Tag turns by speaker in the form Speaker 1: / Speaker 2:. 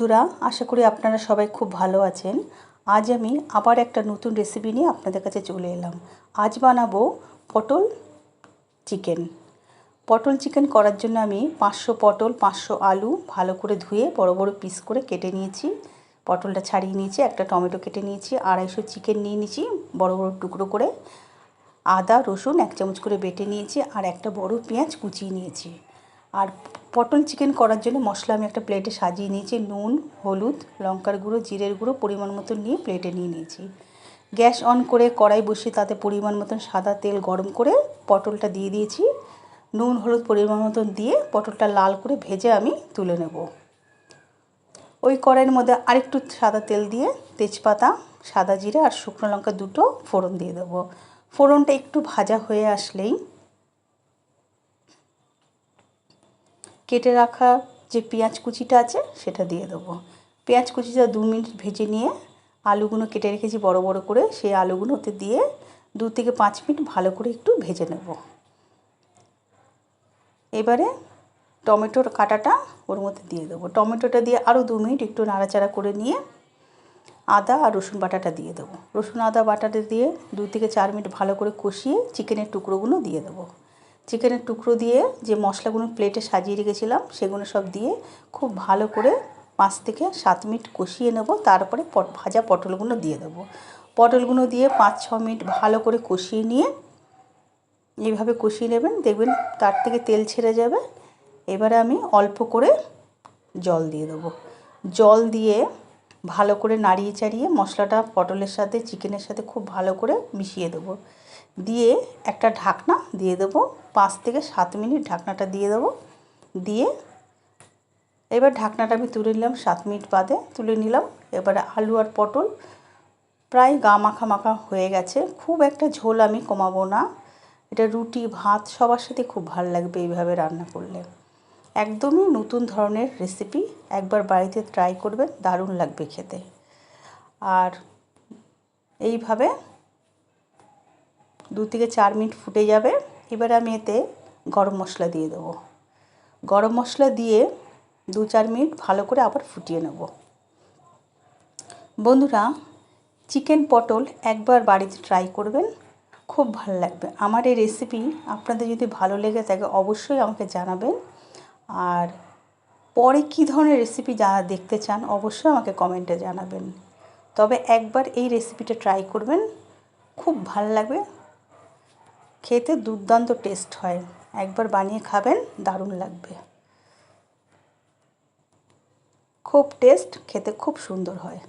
Speaker 1: বন্ধুরা, আশা করি আপনারা সবাই খুব ভালো আছেন। আজ আমি আবার একটা নতুন রেসিপি নিয়ে আপনাদের কাছে চলে এলাম। আজ বানাবো পটল চিকেন। পটল চিকেন করার জন্য আমি 500 পটল 500 আলু ভালো করে ধুয়ে বড় বড় পিস করে কেটে নিয়েছি। পটলটা ছাড়িয়ে নিয়েছি, একটা টমেটো কেটে নিয়েছি, 250 চিকেন নিয়ে নিয়েছি বড় বড় টুকরো করে, আদা রসুন 1 চামচ করে বেটে নিয়েছি, আর একটা বড় পেঁয়াজ কুচিয়ে নিয়েছি। আর পটল চিকেন করার জন্য মশলা আমি একটা প্লেটে সাজিয়ে নিয়েছি। নুন, হলুদ, লঙ্কার গুঁড়ো, জিরের গুঁড়ো পরিমাণ মতো নিয়ে প্লেটে নিয়ে নিয়েছি। গ্যাস অন করে কড়াই বসিয়ে তাতে পরিমাণ মতন সাদা তেল গরম করে পটলটা দিয়ে দিয়েছি। নুন হলুদ পরিমাণ মতন দিয়ে পটলটা লাল করে ভেজে আমি তুলে নেব। ওই কড়াইয়ের মধ্যে আরেকটু সাদা তেল দিয়ে তেজপাতা, সাদা জিরে আর শুকনো লঙ্কা দুটো ফোড়ন দিয়ে দেবো। ফোড়নটা একটু ভাজা হয়ে আসলেই কেটে রাখা যে পেঁয়াজ কুচিটা আছে সেটা দিয়ে দেবো। পেঁয়াজ কুচিটা 2 মিনিট ভেজে নিয়ে আলুগুলো কেটে রেখেছি বড় বড় করে, সেই আলুগুলো ওতে দিয়ে 2 থেকে 5 মিনিট ভালো করে একটু ভেজে নেব। এবারে টমেটোর কাটাটা ওর মধ্যে দিয়ে দেবো। টমেটোটা দিয়ে আরও 2 মিনিট একটু নাড়াচাড়া করে নিয়ে আদা আর রসুন বাটাটা দিয়ে দেবো। রসুন আদা বাটাটা দিয়ে 2 থেকে 4 মিনিট ভালো করে কষিয়ে চিকেনের টুকরোগুলো দিয়ে দেবো। চিকেনের টুকরো দিয়ে যে মশলাগুলো প্লেটে সাজিয়ে রেখেছিলাম সেগুলো সব দিয়ে খুব ভালো করে 5 থেকে 7 মিনিট কষিয়ে নেব। তারপরে ভাজা পটলগুলো দিয়ে দেবো। পটলগুলো দিয়ে 5-6 মিনিট ভালো করে কষিয়ে নিয়ে এইভাবে কষিয়ে নেবেন, দেখবেন তার থেকে তেল ছেড়ে যাবে। এবারে আমি অল্প করে জল দিয়ে দেবো। জল দিয়ে ভালো করে নাড়িয়ে চাড়িয়ে মশলাটা পটলের সাথে চিকেনের সাথে খুব ভালো করে মিশিয়ে দেবো। দিয়ে একটা ঢাকনা দিয়ে দেবো। 5 থেকে 7 মিনিট ঢাকনাটা দিয়ে দেবো। দিয়ে এবার ঢাকনাটা আমি তুলে নিলাম। 7 মিনিট বাদে তুলে নিলাম। এবারে আলু আর পটল প্রায় গা মাখা মাখা হয়ে গেছে। খুব একটা ঝোল আমি কমাবো না। এটা রুটি ভাত সবার সাথে খুব ভালো লাগবে এইভাবে রান্না করলে। একদমই নতুন ধরনের রেসিপি, একবার বাড়িতে ট্রাই করবেন, দারুণ লাগবে খেতে। আর এইভাবে 2 থেকে 4 মিনিট ফুটে যাবে। এবারে আমি এতে গরম মশলা দিয়ে দেবো। গরম মশলা দিয়ে 2-4 মিনিট ভালো করে আবার ফুটিয়ে নেব। বন্ধুরা, চিকেন পটল একবার বাড়িতে ট্রাই করবেন, খুব ভালো লাগবে। আমার এই রেসিপি আপনাদের যদি ভালো লেগে থাকে অবশ্যই আমাকে জানাবেন। আর পরে কী ধরনের রেসিপি দেখতে চান অবশ্যই আমাকে কমেন্টে জানাবেন। তবে একবার এই রেসিপিটা ট্রাই করবেন, খুব ভালো লাগবে, খেতে দুর্দান্ত টেস্ট হয়। একবার বানিয়ে খাবেন, দারুণ লাগবে। খুব টেস্ট, খেতে খুব সুন্দর হয়।